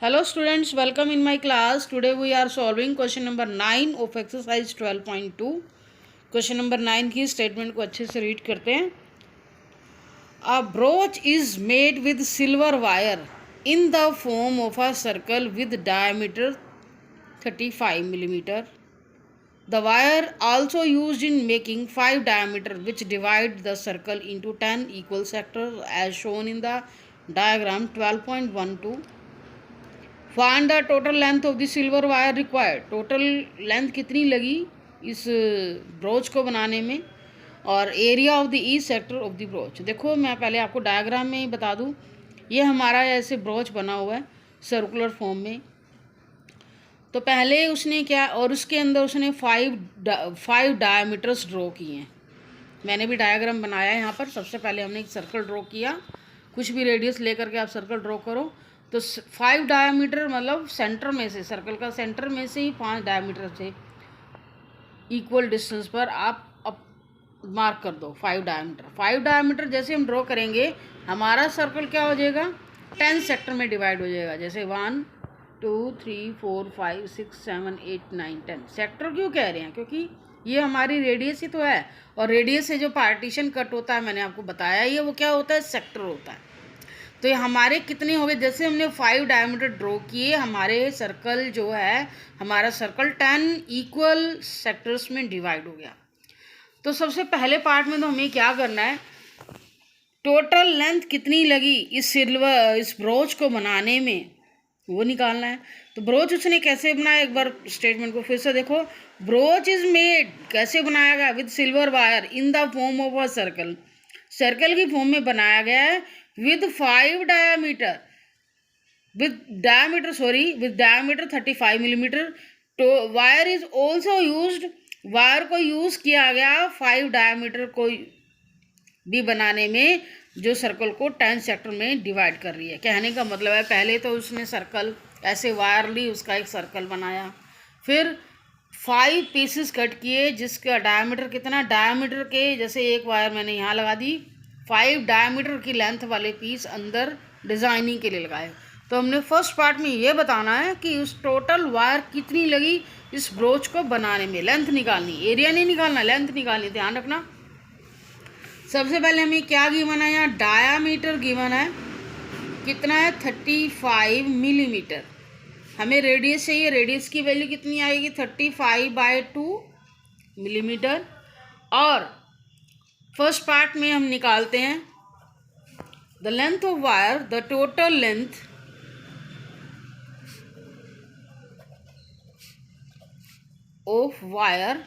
Hello students, welcome in my class. Today we are solving question number 9 of exercise 12.2. Question number 9 की statement को अच्छे से read करते हैं. A brooch is made with silver wire in the form of a circle with diameter 35 millimeter. The wire also used in making 5 diameter which divide the circle into 10 equal sectors as shown in the diagram 12.12. Find the total length of the silver wire required. Total length कितनी लगी इस broach को बनाने में और area of the each sector of the broach. देखो मैं पहले आपको डायग्राम में ही बता दूं, ये हमारा ऐसे ब्रोच बना हुआ है सर्कुलर फॉर्म में. तो पहले उसने क्या, और उसके अंदर उसने फाइव डायमीटर्स ड्रॉ किए हैं. मैंने भी डायग्राम बनाया है यहाँ पर. सबसे पहले हमने एक सर्कल ड्रॉ किया, कुछ भी रेडियस लेकर के आप सर्कल ड्रॉ करो. तो 5 डायमीटर मतलब सेंटर में से, सर्कल का सेंटर में से ही 5 डायमीटर से इक्वल डिस्टेंस पर आप मार्क कर दो 5 डायमीटर. 5 डायमीटर जैसे हम ड्रॉ करेंगे हमारा सर्कल क्या हो जाएगा, 10 सेक्टर में डिवाइड हो जाएगा. जैसे 1 2 3 4 5 6 7 8 9 10 सेक्टर क्यों कह रहे हैं, क्योंकि ये हमारी रेडियस ही तो है. और रेडियस से जो पार्टीशन कट होता है मैंने आपको बताया, ये वो क्या होता है, सेक्टर होता है. तो ये हमारे कितने हो गए, जैसे हमने 5 डायमीटर ड्रॉ किए, हमारे सर्कल जो है, हमारा सर्कल 10 इक्वल सेक्टर्स में डिवाइड हो गया. तो सबसे पहले पार्ट में तो हमें क्या करना है, टोटल लेंथ कितनी लगी इस ब्रोच को बनाने में वो निकालना है. तो ब्रोच उसने कैसे बनाया, एक बार स्टेटमेंट को फिर से देखो. ब्रोच इज मेड कैसे बनाया गया, with silver wire in the form of a circle. Circle की फॉर्म में बनाया गया है with 5 diameter with diameter 35 millimeter. तो wire is also used, wire को यूज किया गया 5 डायमीटर को भी बनाने में, जो सर्कल को 10 सेक्टर में डिवाइड कर रही है. कहने का मतलब है पहले तो उसने सर्कल ऐसे वायर ली, उसका एक सर्कल बनाया, फिर 5 पीसेस कट किए जिसका डायमीटर कितना, डायमीटर के जैसे एक वायर मैंने यहाँ लगा दी, 5 डायमीटर की लेंथ वाले पीस अंदर डिज़ाइनिंग के लिए लगाए. तो हमने फर्स्ट पार्ट में ये बताना है कि उस टोटल वायर कितनी लगी इस ब्रोच को बनाने में. लेंथ निकालनी, एरिया नहीं निकालना, लेंथ निकालनी, ध्यान रखना. सबसे पहले हमें क्या गिवन है, यहाँ डायामीटर गिवन है, कितना है 35 मिलीमीटर. हमें रेडियस चाहिए, रेडियस की वैल्यू कितनी आएगी 35/2 मिलीमीटर. और फर्स्ट पार्ट में हम निकालते हैं the length of wire, the total length of wire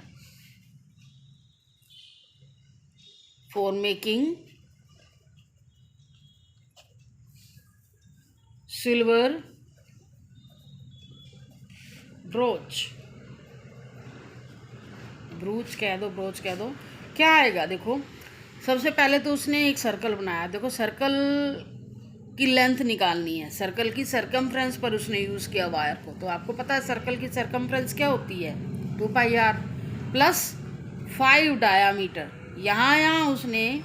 for making silver broach. Broach कह दो, क्या आएगा. देखो सबसे पहले तो उसने एक सर्कल बनाया. देखो सर्कल की लेंथ निकालनी है, सर्कल की सरकमफ्रेंस पर उसने यूज़ किया वायर को. तो आपको पता है सर्कल की सरकमफ्रेंस क्या होती है, 2πr प्लस 5 डायामीटर. यहाँ उसने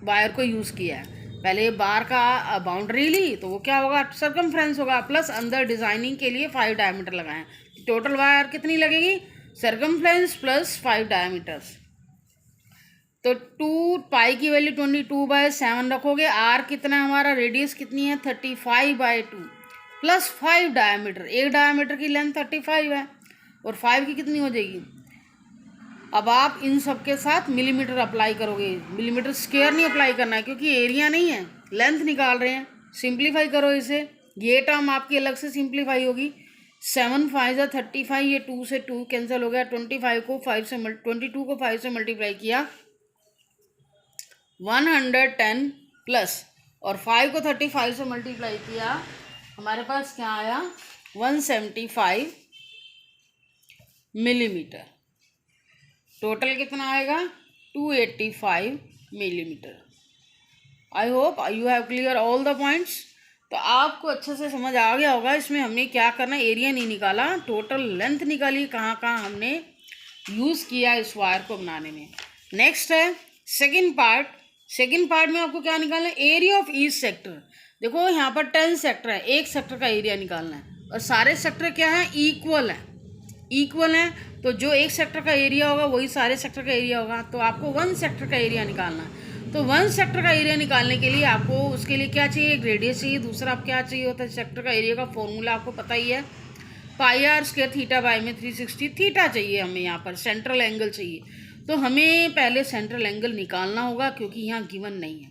वायर को यूज़ किया है. पहले बार का बाउंड्री ली तो वो क्या होगा, सरकमफ्रेंस होगा, प्लस अंदर डिज़ाइनिंग के लिए 5 डायमीटर लगाएं. टोटल वायर कितनी लगेगी, सरकमफ्रेंस प्लस 5 डायमीटर्स. तो 2 की वैल्यू 22/7 रखोगे. आर कितना है हमारा, रेडियस कितनी है 35/2 प्लस 5 डायमीटर. एक डायमीटर की लेंथ 35 है और 5 की कितनी हो जाएगी. अब आप इन सब के साथ मिलीमीटर अप्लाई करोगे, मिलीमीटर स्क्वायर नहीं अप्लाई करना है क्योंकि एरिया नहीं है, लेंथ निकाल रहे हैं. सिंप्लीफाई करो इसे, ये टर्म आपकी अलग से सिंप्लीफाई होगी. 7 5 35, ये 2 से 2 कैंसिल हो गया. 22 को 5 से मल्टीप्लाई किया 110 प्लस, और 5 को 35 से मल्टीप्लाई किया, हमारे पास क्या आया 175 मिलीमीटर. टोटल कितना आएगा 285 millimetre. I hope you have clear all the points. तो आपको अच्छे से समझ आ गया होगा. इसमें हमने क्या करना, एरिया नहीं निकाला, टोटल लेंथ निकाली, कहाँ कहाँ हमने यूज़ किया इस वायर को बनाने में. नेक्स्ट है सेकंड पार्ट. सेकंड पार्ट में आपको क्या निकालना है, एरिया ऑफ ईच सेक्टर। देखो यहाँ पर 10 सेक्टर है, एक सेक्टर का एरिया निकालना है और सारे सेक्टर क्या है, इक्वल है, इक्वल है। तो जो एक सेक्टर का एरिया होगा वही सारे सेक्टर का एरिया होगा। तो आपको 1 सेक्टर का एरिया निकालना है। तो 1 सेक्टर का एरिया निकालने के लिए आपको उसके लिए क्या चाहिए, एक रेडियस चाहिए। दूसरा आप क्या चाहिए होता है, सेक्टर का एरिया का फॉर्मूला आपको पता ही है, पाई आर स्क्वायर थीटा बाय में 360 थीटा चाहिए हमें। यहाँ पर सेंट्रल एंगल चाहिए, तो हमें पहले सेंट्रल एंगल निकालना होगा क्योंकि यहाँ गिवन नहीं है।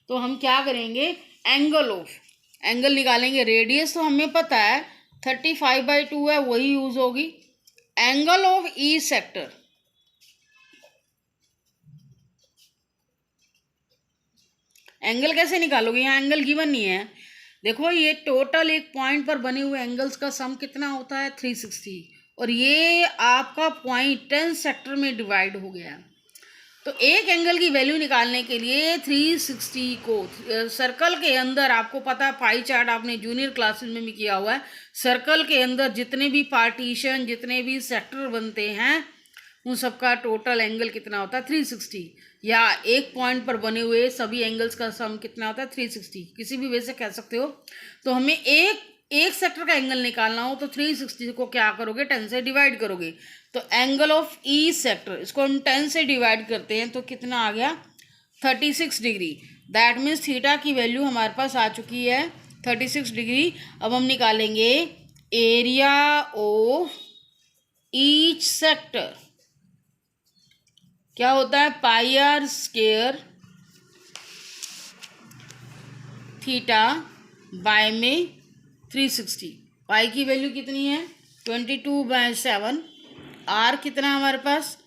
तो हम क्या करेंगे, एंगल निकालेंगे। रेडियस तो हमें पता है 35/2 है, वही यूज होगी। Angle of E sector, angle कैसे निकालोगे, यहाँ एंगल गिवन नहीं है। देखो ये टोटल एक पॉइंट पर बने हुए एंगल्स का सम कितना होता है, 360, और ये आपका पॉइंट 10 सेक्टर में डिवाइड हो गया। तो एक एंगल की वैल्यू निकालने के लिए 360 को सर्कल के अंदर, आपको पता है पाई चार्ट आपने जूनियर क्लासेस में भी किया हुआ है, सर्कल के अंदर जितने भी पार्टीशन, जितने भी सेक्टर बनते हैं, उन सबका टोटल एंगल कितना होता है, 360। या एक पॉइंट पर बने हुए सभी एंगल्स का सम कितना होता है, 360, किसी भी वे से कह सकते हो। तो हमें एक सेक्टर का एंगल निकालना हो तो 360 को क्या करोगे, 10 से डिवाइड करोगे। तो एंगल ऑफ ई सेक्टर, इसको हम 10 से डिवाइड करते हैं तो कितना आ गया, 36 डिग्री। दैट मीन्स थीटा की वैल्यू हमारे पास आ चुकी है 36 डिग्री। अब हम निकालेंगे एरिया ऑफ ईच सेक्टर, क्या होता है, पाई आर स्क्वायर थीटा बाय में 360। पाई की वैल्यू कितनी है, 22/7। आर कितना हमारे पास,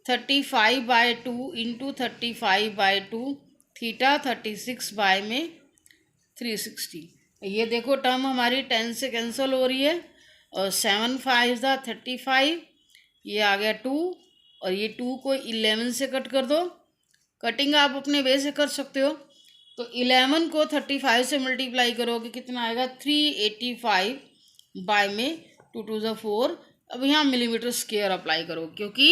35/2 इंटू 35/2, थीटा 36 बाय में 360। ये देखो टर्म हमारी 10 से कैंसिल हो रही है और 7 5 35, ये आ गया 2, और ये 2 को 11 से कट कर दो। कटिंग आप अपने वे से कर सकते हो। तो 11 को 35 से मल्टीप्लाई करोगे कितना आएगा, 385 बाय में 2 2 ज़ा 4। अब यहाँ मिलीमीटर स्क्वायर अप्लाई करो क्योंकि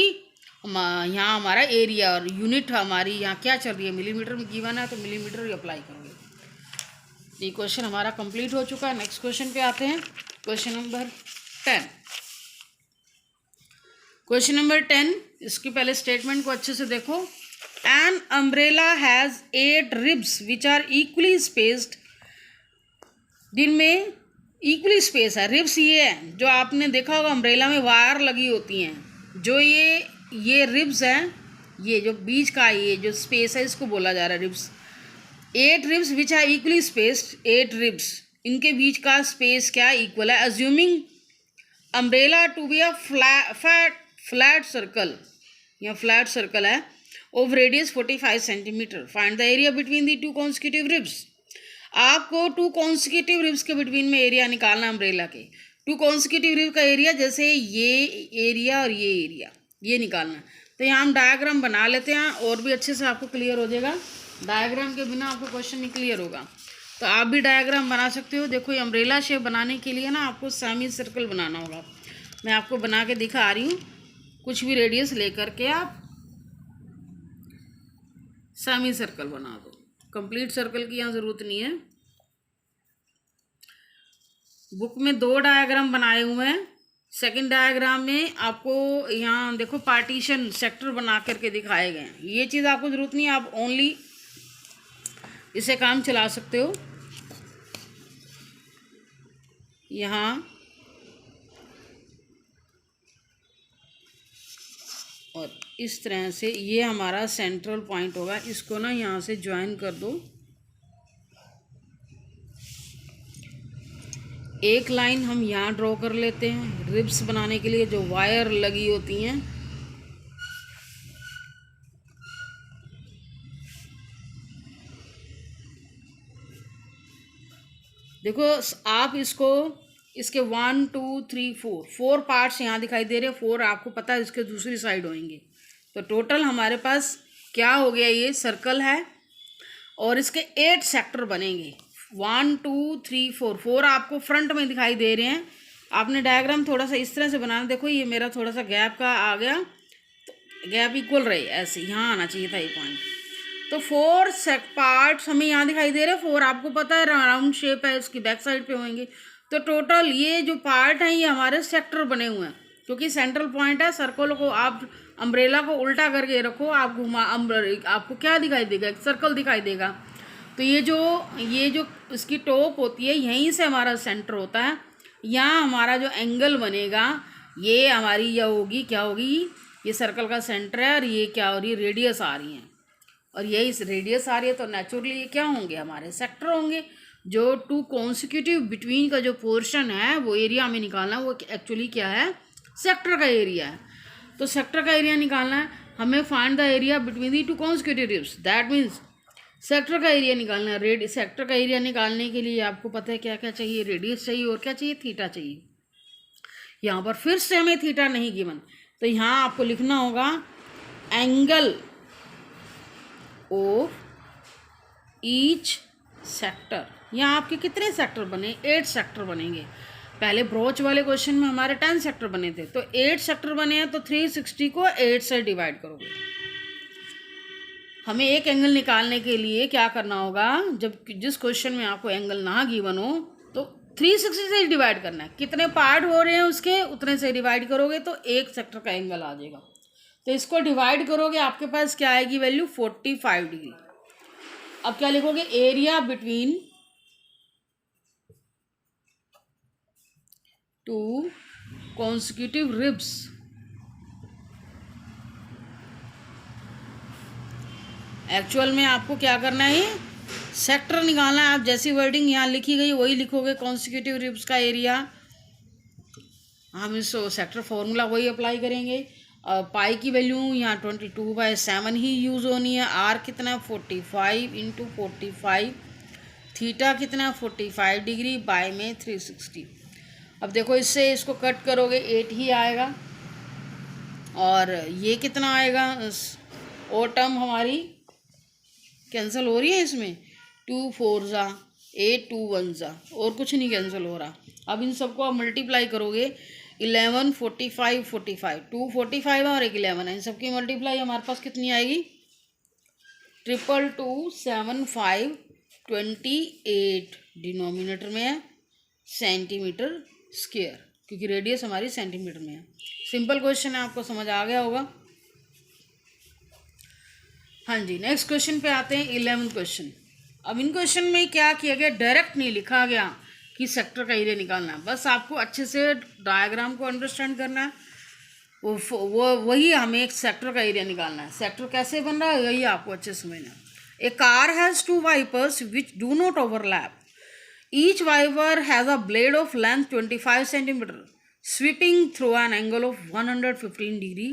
यहाँ हमारा एरिया और यूनिट हमारी यहाँ क्या चल रही है, मिलीमीटर में गिवन है, तो मिलीमीटर ही अप्लाई करोगे। ये क्वेश्चन हमारा कंप्लीट हो चुका है। नेक्स्ट क्वेश्चन पे आते हैं, क्वेश्चन नंबर 10। क्वेश्चन नंबर 10, इसकी पहले स्टेटमेंट को अच्छे से देखो। An umbrella has 8 ribs which are equally spaced. दिन में इक्वली स्पेस है, रिब्स ये है जो आपने देखा होगा अम्ब्रेला में वायर लगी होती हैं, जो ये रिब्स हैं, ये जो बीच का ये जो स्पेस है इसको बोला जा रहा है ribs. 8 ribs which are equally spaced, 8 ribs, इनके बीच का स्पेस क्या इक्वल है। Assuming umbrella to be a flat circle, या फ्लैट सर्कल है, of radius 45 centimetre. Find the area between the 2 consecutive ribs. आपको 2 कॉन्सिक्यूटिव रिब्स के बिटवीन में एरिया निकालना, अम्ब्रेला के 2 कॉन्सिक्यूटिव रिब्स का एरिया, जैसे ये एरिया और ये एरिया, ये निकालना। तो यहाँ हम डायग्राम बना लेते हैं और भी अच्छे से आपको क्लियर हो जाएगा। डायग्राम के बिना आपको क्वेश्चन नहीं क्लियर होगा, तो आप भी डायग्राम बना सकते हो। देखो ये अम्ब्रेला शेप बनाने के लिए ना आपको सेमी सर्कल बनाना होगा। मैं आपको बना के दिखा रही हूँ, कुछ भी रेडियस लेकर के आप सेमी सर्कल बना दो, कंप्लीट सर्कल की यहाँ ज़रूरत नहीं है। बुक में 2 डायग्राम बनाए हुए हैं। सेकंड डायग्राम में आपको यहाँ देखो पार्टीशन सेक्टर बना करके दिखाए गए हैं। ये चीज़ आपको ज़रूरत नहीं है, आप ओनली इसे काम चला सकते हो। यहाँ और इस तरह से ये हमारा सेंट्रल पॉइंट होगा, इसको ना यहाँ से ज्वाइन कर दो। एक लाइन हम यहाँ ड्रॉ कर लेते हैं रिब्स बनाने के लिए, जो वायर लगी होती हैं। देखो आप इसको, इसके 1 2 3 4 पार्ट्स यहाँ दिखाई दे रहे हैं, 4 आपको पता है इसके दूसरी साइड होंगे। तो टोटल हमारे पास क्या हो गया, ये सर्कल है और इसके 8 सेक्टर बनेंगे। 1 2 3 4 आपको फ्रंट में दिखाई दे रहे हैं। आपने डायग्राम थोड़ा सा इस तरह से बनाना। देखो ये मेरा थोड़ा सा गैप का आ गया, तो गैप इक्वल रहे, ऐसे यहाँ आना चाहिए था ये पॉइंट। तो 4 पार्ट्स हमें यहाँ दिखाई दे रहे हैं। 4 आपको पता है राउंड शेप है, इसकी बैक साइड पे होंगे। तो टोटल ये जो पार्ट हैं ये हमारे सेक्टर बने हुए हैं, क्योंकि सेंट्रल पॉइंट है। सर्कल को आप अम्ब्रेला को उल्टा करके रखो, आप आपको क्या दिखाई देगा? एक सर्कल दिखाई देगा। तो ये जो इसकी टॉप होती है, यहीं से हमारा सेंटर होता है। यहाँ हमारा जो एंगल बनेगा, ये हमारी यह होगी, क्या होगी? ये सर्कल का सेंटर है और ये क्या हो रही है? रेडियस आ रही है, और यही इस रेडियस आ रही है। तो नेचुरली ये क्या होंगे? हमारे सेक्टर होंगे। जो टू कॉन्सिक्यूटिव बिटवीन का जो पोर्शन है वो एरिया हमें निकालना है, वो एक्चुअली क्या है? सेक्टर का एरिया है। तो सेक्टर का एरिया निकालना है हमें। Find the area between the to consecutive ribs, that means sector का एरिया निकालना है। सेक्टर का एरिया निकालने के लिए आपको पता है क्या क्या चाहिए? रेडियस चाहिए, और क्या चाहिए? थीटा चाहिए। यहाँ पर फिर से हमें थीटा नहीं गिवन, तो यहाँ आपको लिखना होगा एंगल ऑफ ईच सेक्टर। यहाँ आपके कितने सेक्टर बने? 8 सेक्टर बनेंगे। पहले ब्रोच वाले क्वेश्चन में हमारे 10 सेक्टर बने थे, तो 8 सेक्टर बने हैं। तो 360 को 8 से डिवाइड करोगे। हमें एक एंगल निकालने के लिए क्या करना होगा? जब जिस क्वेश्चन में आपको एंगल ना गिवन हो, तो 360 से डिवाइड करना है। कितने पार्ट हो रहे हैं उसके, उतने से डिवाइड करोगे तो एक सेक्टर का एंगल आ जाएगा। तो इसको डिवाइड करोगे, आपके पास क्या आएगी वैल्यू? 45 डिग्री। अब क्या लिखोगे? Area between two consecutive ribs. Actual में आपको क्या करना है? सेक्टर निकालना है। आप जैसी वर्डिंग यहाँ लिखी गई वही लिखोगे, कॉन्सिक्यूटिव रिब्स का एरिया। हम इस सेक्टर फॉर्मूला वही अप्लाई करेंगे। पाई की वैल्यू यहाँ 22/7 ही यूज़ होनी है। आर कितना? 45 × 45। थीटा कितना? 45 डिग्री बाय में 360। अब देखो इससे इसको कट करोगे 8 ही आएगा, और ये कितना आएगा? और टर्म हमारी कैंसिल हो रही है इसमें। 2 4 ज़ा 8, 2 1 ज़ा, और कुछ नहीं कैंसिल हो रहा। अब इन सबको आप मल्टीप्लाई करोगे। 11 45 45, 2 45 और 1 11 है। इन सबकी मल्टीप्लाई हमारे पास कितनी आएगी? 222 7 5 28 डिनोमिनेटर में है, सेंटीमीटर स्क्वायर, क्योंकि रेडियस हमारी सेंटीमीटर में है। सिंपल क्वेश्चन है, आपको समझ आ गया होगा। हाँ जी, नेक्स्ट क्वेश्चन पे आते हैं। 11th question. अब इन क्वेश्चन में क्या किया गया? डायरेक्ट नहीं लिखा गया कि सेक्टर का एरिया निकालना है, बस आपको अच्छे से डायग्राम को अंडरस्टैंड करना है। वही हमें एक सेक्टर का एरिया निकालना है। सेक्टर कैसे बन रहा है वही आपको अच्छे से समझना है। A car has 2 wipers which do not overlap. Each wiper has a blade of length 25 centimetre sweeping through an angle of 115 degree.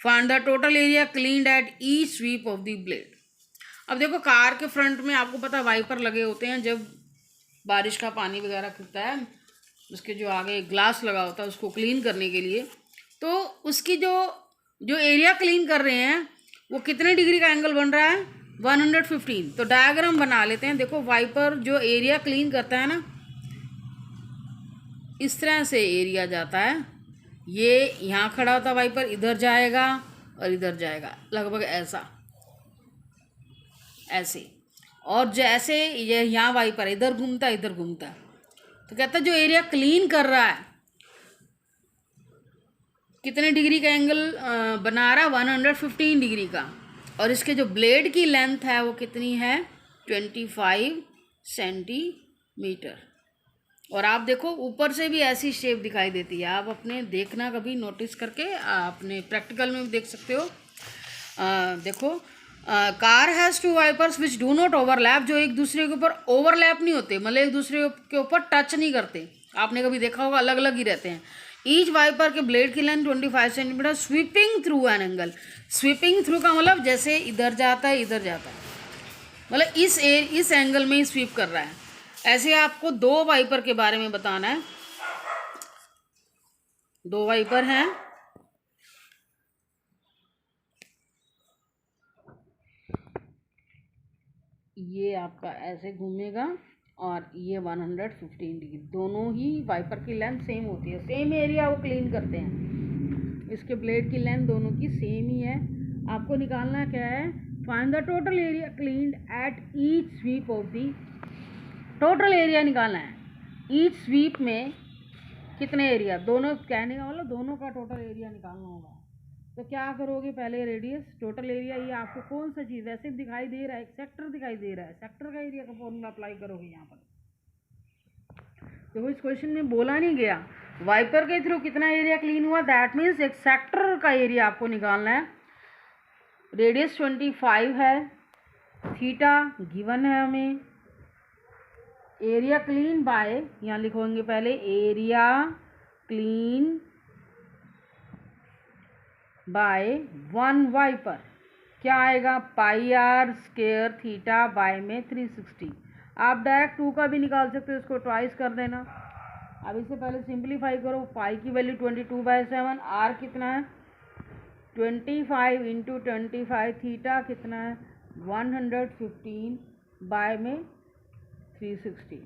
Find the total area cleaned at each sweep of the blade. अब देखो, car के front में आपको पता है wiper लगे होते हैं। जब बारिश का पानी वगैरह गिरता है, उसके जो आगे ग्लास लगा होता है उसको क्लीन करने के लिए, तो उसकी जो एरिया क्लीन कर रहे हैं वो कितने डिग्री का एंगल बन रहा है? 115। तो डायग्राम बना लेते हैं। देखो, वाइपर जो एरिया क्लीन करता है ना, इस तरह से एरिया जाता है। ये यहाँ खड़ा होता वाइपर, इधर जाएगा और इधर जाएगा, लगभग ऐसे। और जैसे ये यहाँ वाइपर इधर घूमता है, इधर घूमता है। तो कहता है जो एरिया क्लीन कर रहा है कितने डिग्री का एंगल बना रहा है? 115 डिग्री का। और इसके जो ब्लेड की लेंथ है वो कितनी है? 25 सेंटीमीटर। और आप देखो ऊपर से भी ऐसी शेप दिखाई देती है। आप अपने देखना कभी नोटिस करके, अपने प्रैक्टिकल में भी देख सकते हो। देखो, car has 2 wipers which do not overlap. जो एक दूसरे के ऊपर ओवरलैप नहीं होते, मतलब एक दूसरे के ऊपर टच नहीं करते। आपने कभी देखा होगा, अलग अलग ही रहते हैं। ईच वाइपर के ब्लेड की length 25 centimetre sweeping through an angle. Sweeping through का मतलब जैसे इधर जाता है, इधर जाता है, मतलब इस एंगल में ही स्वीप कर रहा है। ऐसे आपको 2 वाइपर के बारे में बताना है। 2 वाइपर हैं, ये आपका ऐसे घूमेगा और ये 115 डिग्री। दोनों ही वाइपर की लेंथ सेम होती है, सेम एरिया वो क्लीन करते हैं। इसके ब्लेड की लेंथ दोनों की सेम ही है। आपको निकालना क्या है? Find the total area cleaned at each sweep of the, total area निकालना है, ईच स्वीप में कितने एरिया, दोनों कहने का मतलब दोनों का टोटल एरिया निकालना होगा। तो क्या करोगे, पहले रेडियस टोटल एरिया, ये आपको कौन सा चीज़ वैसे दिखाई दे रहा है, एक सेक्टर दिखाई दे रहा है, सेक्टर का एरिया का फॉर्मूला अप्लाई करोगे यहाँ पर। देखो इस क्वेश्चन में बोला नहीं गया वाइपर के थ्रू कितना एरिया क्लीन हुआ, दैट मीन्स एक सेक्टर का एरिया आपको निकालना है। रेडियस 25 है, थीटा गिवन है हमें, एरिया क्लीन बाय, यहाँ लिखोगे पहले एरिया क्लीन बाय 1 वाइपर, क्या आएगा पाई आर स्क्वायर थीटा बाय में 360। आप डायरेक्ट 2 का भी निकाल सकते हो, इसको ट्वाइस कर देना। अब इससे पहले सिंप्लीफाई करो, पाई की वैल्यू 22/7, आर कितना है 25 इंटू 25, थीटा कितना है 115 बाय में 360।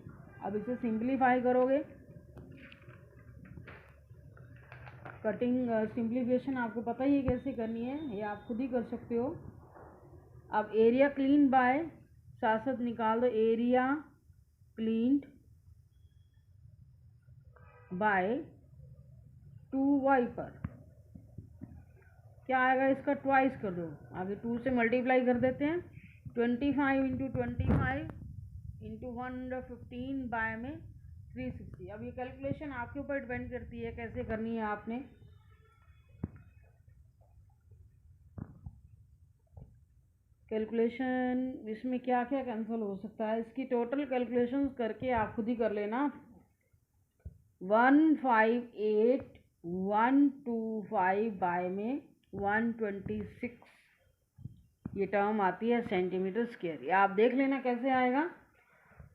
अब इसे सिंप्लीफाई करोगे, कटिंग सिंप्लीफिकेशन आपको पता ही है कैसे करनी है, ये आप खुद ही कर सकते हो। अब एरिया क्लीन बाय साथ साथ निकाल दो, एरिया क्लीन्ड बाय 2 वाइपर, क्या आएगा इसका ट्वाइस कर दो, आगे 2 से मल्टीप्लाई कर देते हैं, 25 इंटू 25 इंटू 115 बाय में 360। अब ये कैलकुलेशन आपके ऊपर डिपेंड करती है कैसे करनी है आपने। कैलकुलेशन इसमें क्या क्या कैंसिल हो सकता है, इसकी टोटल कैलकुलेशन करके आप खुद ही कर लेना। 158,125 बाय में 126 ये टर्म आती है सेंटीमीटर स्क्वायर, ये आप देख लेना कैसे आएगा।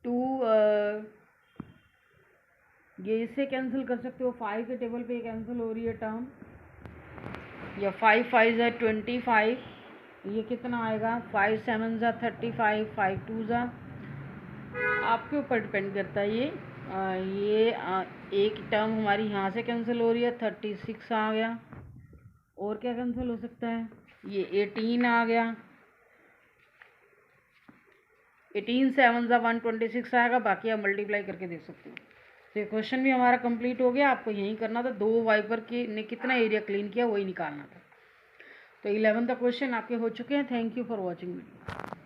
2 ये इससे कैंसिल कर सकते हो, 5 के टेबल पे कैंसिल हो रही है टर्म, या 5 5 ज़ा 25, ये कितना आएगा 5 7 ज़ा 35, 5 2 ज़ा, आपके ऊपर डिपेंड करता है ये। एक टर्म हमारी यहाँ से कैंसिल हो रही है, 36 आ गया, और क्या कैंसिल हो सकता है, ये 18 आ गया, 18 7 ज़ा 126 आएगा, बाकी आप मल्टीप्लाई करके देख सकते हो। तो ये क्वेश्चन भी हमारा कंप्लीट हो गया, आपको यही करना था, 2 वाइपर के ने कितना एरिया क्लीन किया वही निकालना था। तो 11 क्वेश्चन आपके हो चुके हैं। Thank you for watching video.